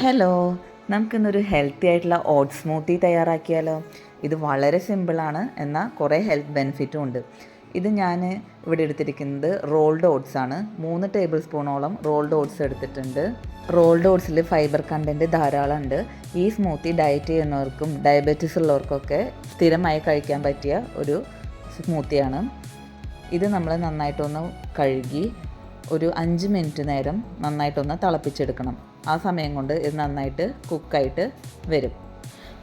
Hello, നമുക്കിന്നൊരു healthy ആയിട്ടുള്ള oats smoothie തയ്യാറാക്കിയാലോ. ഇത് വളരെ സിമ്പിളാണ്, എന്നാൽ കുറേ ഹെൽത്ത് ബെനിഫിറ്റും ഉണ്ട്. ഇത് ഞാൻ ഇവിടെ എടുത്തിരിക്കുന്നത് റോൾഡ് ഓട്സ് ആണ്. 3 ടേബിൾ സ്പൂണോളം റോൾഡ് ഓട്സ് എടുത്തിട്ടുണ്ട്. റോൾഡ് ഓട്സിൽ ഫൈബർ കണ്ടൻറ്റ് ധാരാളം ഉണ്ട്. ഈ സ്മൂത്തി ഡയറ്റ് ചെയ്യുന്നവർക്കും ഡയബറ്റീസ് ഉള്ളവർക്കൊക്കെ സ്ഥിരമായി കഴിക്കാൻ പറ്റിയ ഒരു സ്മൂത്തിയാണ്. ഇത് നമ്മൾ നന്നായിട്ടൊന്ന് കഴുകി ഒരു 5 മിനിറ്റ് നേരം നന്നായിട്ടൊന്ന് തിളപ്പിച്ചെടുക്കണം. ആ സമയം കൊണ്ട് ഇത് നന്നായിട്ട് കുക്കായിട്ട് വരും.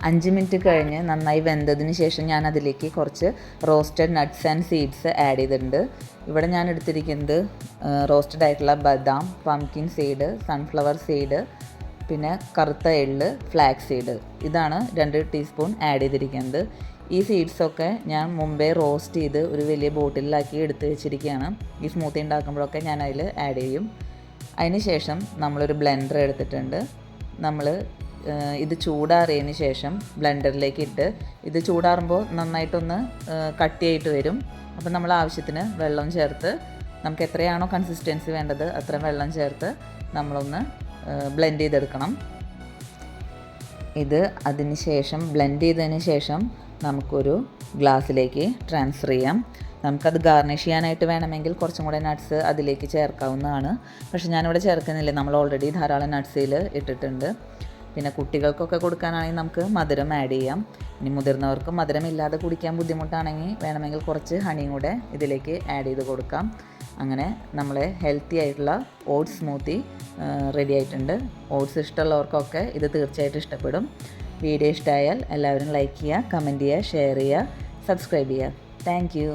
5 മിനിറ്റ് കഴിഞ്ഞ് നന്നായി വെന്തതിന് ശേഷം ഞാൻ അതിലേക്ക് കുറച്ച് roasted nuts and seeds add ചെയ്തിട്ടുണ്ട്. ഇവിടെ ഞാൻ എടുത്തിരിക്കുന്നത് റോസ്റ്റഡ് ആയിട്ടുള്ള ബദാം, പംകിൻ സീഡ്, സൺഫ്ലവർ സീഡ്, പിന്നെ കറുത്ത എള്ള്, ഫ്ലാക്സ് സീഡ്. ഇതാണ് 2 ടീസ്പൂൺ ആഡ് ചെയ്തിരിക്കുന്നത്. ഈ സീഡ്സൊക്കെ ഞാൻ മുമ്പേ റോസ്റ്റ് ചെയ്ത് ഒരു വലിയ ബോട്ടിലാക്കി എടുത്ത് വെച്ചിരിക്കുകയാണ്. ഈ സ്മൂത്തി ഉണ്ടാക്കുമ്പോഴൊക്കെ ഞാൻ അതിൽ ആഡ് ചെയ്യും. അതിന് ശേഷം നമ്മളൊരു ബ്ലെൻഡർ എടുത്തിട്ടുണ്ട്. നമ്മൾ ഇത് ചൂടാറിയതിന് ശേഷം ബ്ലെൻഡറിലേക്ക് ഇട്ട് ഇത് ചൂടാറുമ്പോൾ നന്നായിട്ടൊന്ന് കട്ടിയായിട്ട് വരും. അപ്പോൾ നമ്മൾ ആവശ്യത്തിന് വെള്ളം ചേർത്ത് നമുക്ക് എത്രയാണോ കൺസിസ്റ്റൻസി വേണ്ടത് അത്രയും വെള്ളം ചേർത്ത് നമ്മളൊന്ന് ബ്ലെൻഡ് ചെയ്തെടുക്കണം. ഇത് അതിന് ശേഷം ബ്ലെൻഡ് ചെയ്തതിന് ശേഷം നമുക്കൊരു ഗ്ലാസ്സിലേക്ക് ട്രാൻസ്ഫർ ചെയ്യാം. നമുക്കത് ഗാർണിഷ് ചെയ്യാനായിട്ട് വേണമെങ്കിൽ കുറച്ചും കൂടെ നട്ട്സ് അതിലേക്ക് ചേർക്കാവുന്നതാണ്. പക്ഷേ ഞാനിവിടെ ചേർക്കുന്നില്ല, നമ്മൾ ഓൾറെഡി ധാരാളം നട്ട്സിൽ ഇട്ടിട്ടുണ്ട്. പിന്നെ കുട്ടികൾക്കൊക്കെ കൊടുക്കാനാണെങ്കിൽ നമുക്ക് മധുരം ആഡ് ചെയ്യാം. ഇനി മുതിർന്നവർക്ക് മധുരം ഇല്ലാതെ കുടിക്കാൻ ബുദ്ധിമുട്ടാണെങ്കിൽ വേണമെങ്കിൽ കുറച്ച് ഹണിയും കൂടെ ഇതിലേക്ക് ആഡ് ചെയ്ത് കൊടുക്കാം. അങ്ങനെ നമ്മളെ ഹെൽത്തി ആയിട്ടുള്ള ഓട്സ് സ്മൂത്തി റെഡി ആയിട്ടുണ്ട്. ഓട്സ് ഇഷ്ടമുള്ളവർക്കൊക്കെ ഇത് തീർച്ചയായിട്ടും ഇഷ്ടപ്പെടും. വീഡിയോ ഇഷ്ടമായാൽ എല്ലാവരും ലൈക്ക് ചെയ്യുക, കമൻറ്റ് ചെയ്യുക, ഷെയർ ചെയ്യുക, സബ്സ്ക്രൈബ് ചെയ്യുക. Thank you.